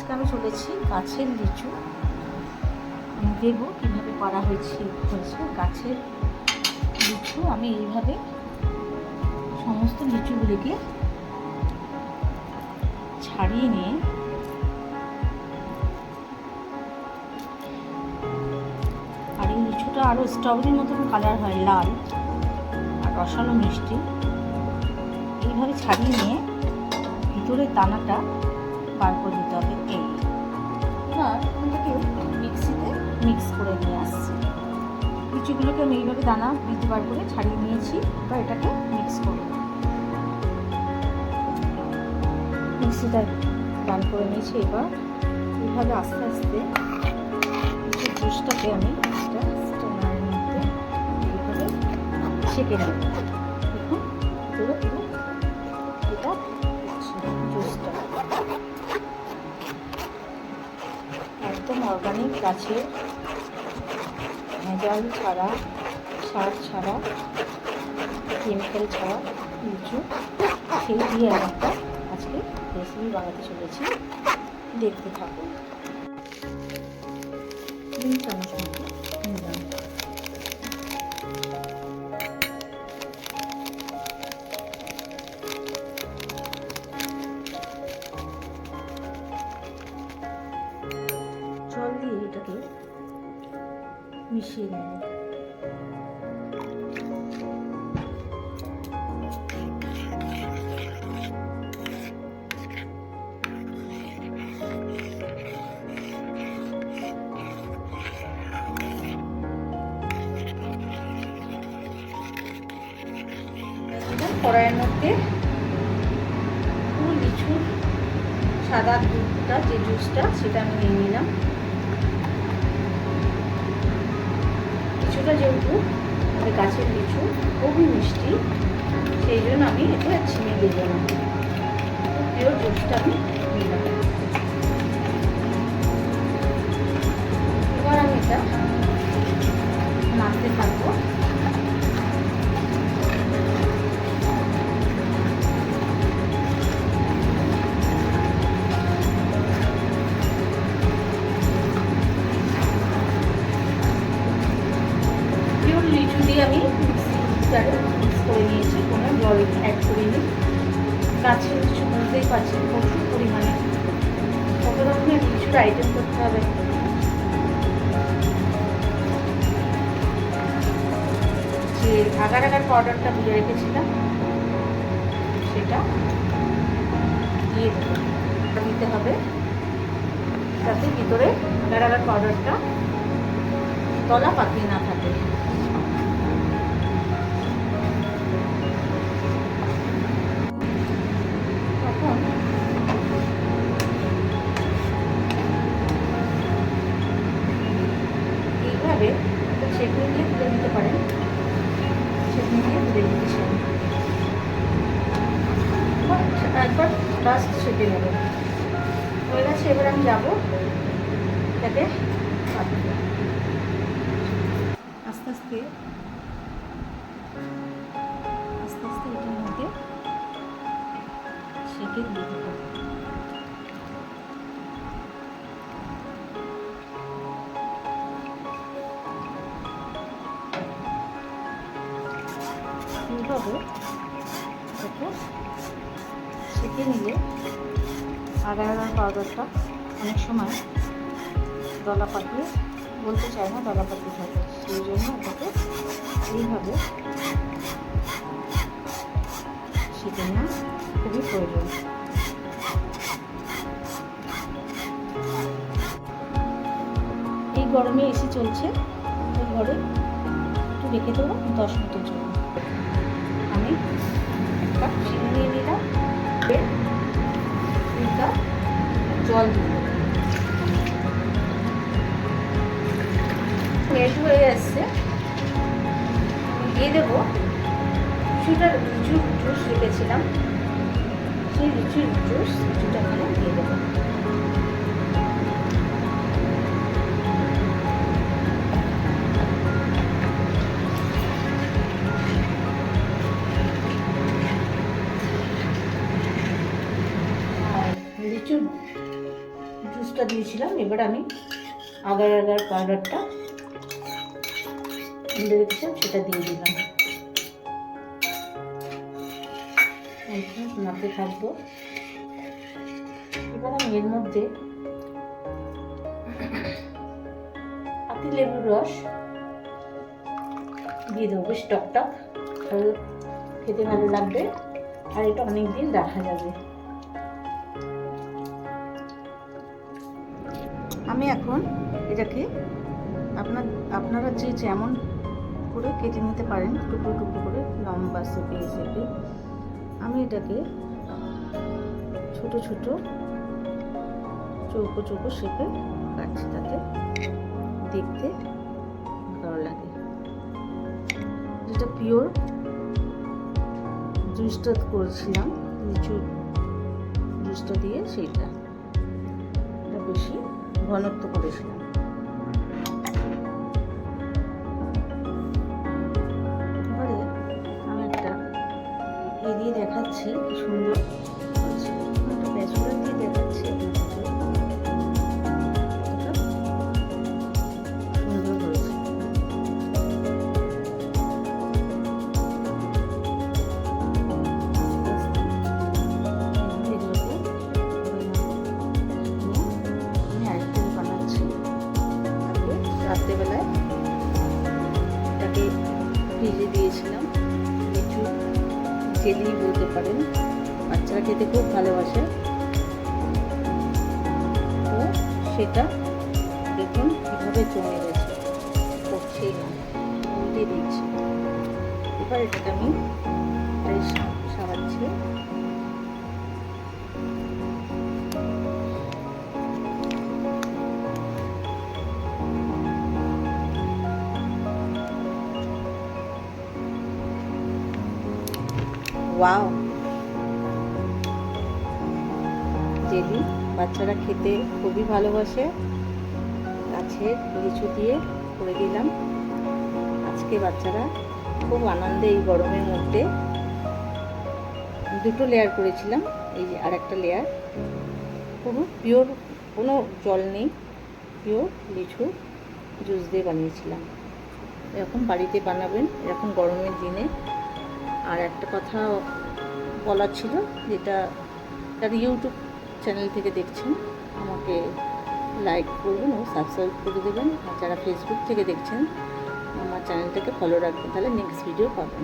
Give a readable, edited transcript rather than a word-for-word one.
আজকে আমি চলেছি গাছের লিচু আমি দেবো কীভাবে পাড়া হয়েছে গাছের লিচু। আমি এইভাবে সমস্ত লিচুগুলিকে ছাড়িয়ে নিয়ে আর এই লিচুটা আরও স্ট্রবেরির মতন কালার হয়, লাল আর রসালো মিষ্টি। এইভাবে ছাড়িয়ে নিয়ে ভিতরের দানাটা বার করে দিতে হবে। এবার এটাকে মিক্সিতে মিক্স করে নিয়ে আসছি। লিচুগুলোকে আমি এইভাবে দানা দিতে বার করে ছাড়িয়ে নিয়েছি। এবার এটাকে মিক্স করব। মিক্সিটা দান করে নিয়েছি। এবার এইভাবে আস্তে আস্তে লিচুর জুসটাকে আমি একটা স্ট্যান্ডারের মধ্যে এইভাবে ছেঁকে নেব। দেখুন পুরো এটা জুসটা একদম অর্গানিক গাছের ভেজাল ছাড়া, সার ছাড়া, কেমিক্যাল ছাড়া লিচু, সেই দিয়ে আর একটা আজকে রেসিপি বানাতে চলেছি। দেখতে থাকুন। 3 চামচ মতো নিলাম। জল দিয়ে এটাকে মিশিয়ে নেব। কড়াইয়ের মধ্যে পুরো লিচুর সাদা দুধটা, যে জুসটা, সেটা আমি নিয়ে নিলাম। লিচুটা যেহেতু আমাদের গাছের লিচু খুবই মিষ্টি, সেই জন্য আমি এতে চিনি দিয়ে দিলাম। পিওর জুসটা আমি নিলাম। এবার আমি এটা নাড়তে থাকবো। লিচু দিয়ে আমি মিক্স করে নিয়েছি, কোনো জল অ্যাড করিনি। গাছের লিচু বুঝতেই পারছি প্রচুর পরিমাণে কত রকমের লিচুর আইটেম করতে হবে। যে আগার পাউডারটা দিয়ে রেখেছিলাম সেটা দিয়ে দিতে হবে, যাতে ভিতরে আগার পাউডারটা তলা পাকিয়ে না থাকে। তখন এইভাবে ছেঁকনি দিয়ে তুলে দিতে পারেন। ছেঁকনি দিয়ে তুলে দিতে একবার লাস্ট ছেঁকে নেবেন। হয়ে গেছে। এবার আমি যাবো এটাকে আস্তে আস্তে এটার মধ্যে ছেঁকে দিয়ে দেবো। এইভাবে এটাকে ছেঁকে নিলে আগার পাউডারটা অনেক সময় দলা পাকিয়ে বলতে চায় না, দলা পাকিয়ে থাকে। সেই জন্য এটাকে এইভাবে ছেঁকে নেওয়া খুবই প্রয়োজন। এই গরমে এসি চলছে, ওই ঘরে একটু রেখে দেবো 10 মিনিটের জন্য। আমি একটা চিনি নিয়ে নিলাম, 2 কাপ জল দিয়ে রেডি হয়ে আসছে। দিয়ে দেবো কিছুটা লিচুর জুস রেখেছিলাম, সেই লিচুর জুস কিছুটা এখানে দিয়ে দেবো। লিচুর দুধটা দিয়েছিলাম, এবার আমি আগার আগার পাউডারটা গুলে রেখেছিলাম সেটা দিয়ে দিলাম। নাড়তে থাকবো। এবার আমি এর মধ্যে পাতি লেবুর রস দিয়ে দেবো, বেশ টকটক, খেতে ভালো লাগবে আর এটা অনেকদিন রাখা যাবে। আমি এখন এটাকে আপনারা যে যেমন করে কেটে নিতে পারেন, টুকরো টুকরো করে, লম্বা শেপে শেপে। আমি এটাকে ছোট ছোট চৌকো চৌকো শেপে কাটছি, তাতে দেখতে ভালো লাগে। যেটা পিওর জুসটা করেছিলাম, লিচু জুসটা দিয়ে, সেইটা বেশি ঘনত্ব করেছিলাম। এবারে আমি একটা দিয়ে দেখাচ্ছি কি সুন্দর হয়েছে, একটা ব্যাচুলার দিয়ে দেখাচ্ছি সুন্দর হয়েছে। রাত্রেবেলায় এটাকে ভিজে দিয়েছিলাম, লিচু জেলি বলতে পারেন, বাচ্চারা খেতে খুব ভালোবাসে। তো সেটা দেখুন কীভাবে জমে গেছে, করছেই না, উল্টে দিচ্ছি। এবার এটাকে আমি সাবাচ্ছি। ওয়াও, জেলি বাচ্চারা খেতে খুবই ভালোবাসে। গাছের লিচু দিয়ে করে দিলাম। আজকে বাচ্চারা খুব আনন্দে এই গরমের মধ্যে, দুটো লেয়ার করেছিলাম, এই যে আর একটা লেয়ার, পুরো পিওর, কোনো জল নেই, পিওর লিচু জুস দিয়ে বানিয়েছিলাম। এরকম বাড়িতে বানাবেন এরকম গরমের দিনে। আর একটা কথা বলার ছিল, যেটা তার ইউটিউব চ্যানেল থেকে দেখছেন, আমাকে লাইক করবেন ও সাবস্ক্রাইব করে দেবেন। আর যারা ফেসবুক থেকে দেখছেন, আমার চ্যানেলটাকে ফলো রাখবেন, তাহলে নেক্সট ভিডিও পাবেন।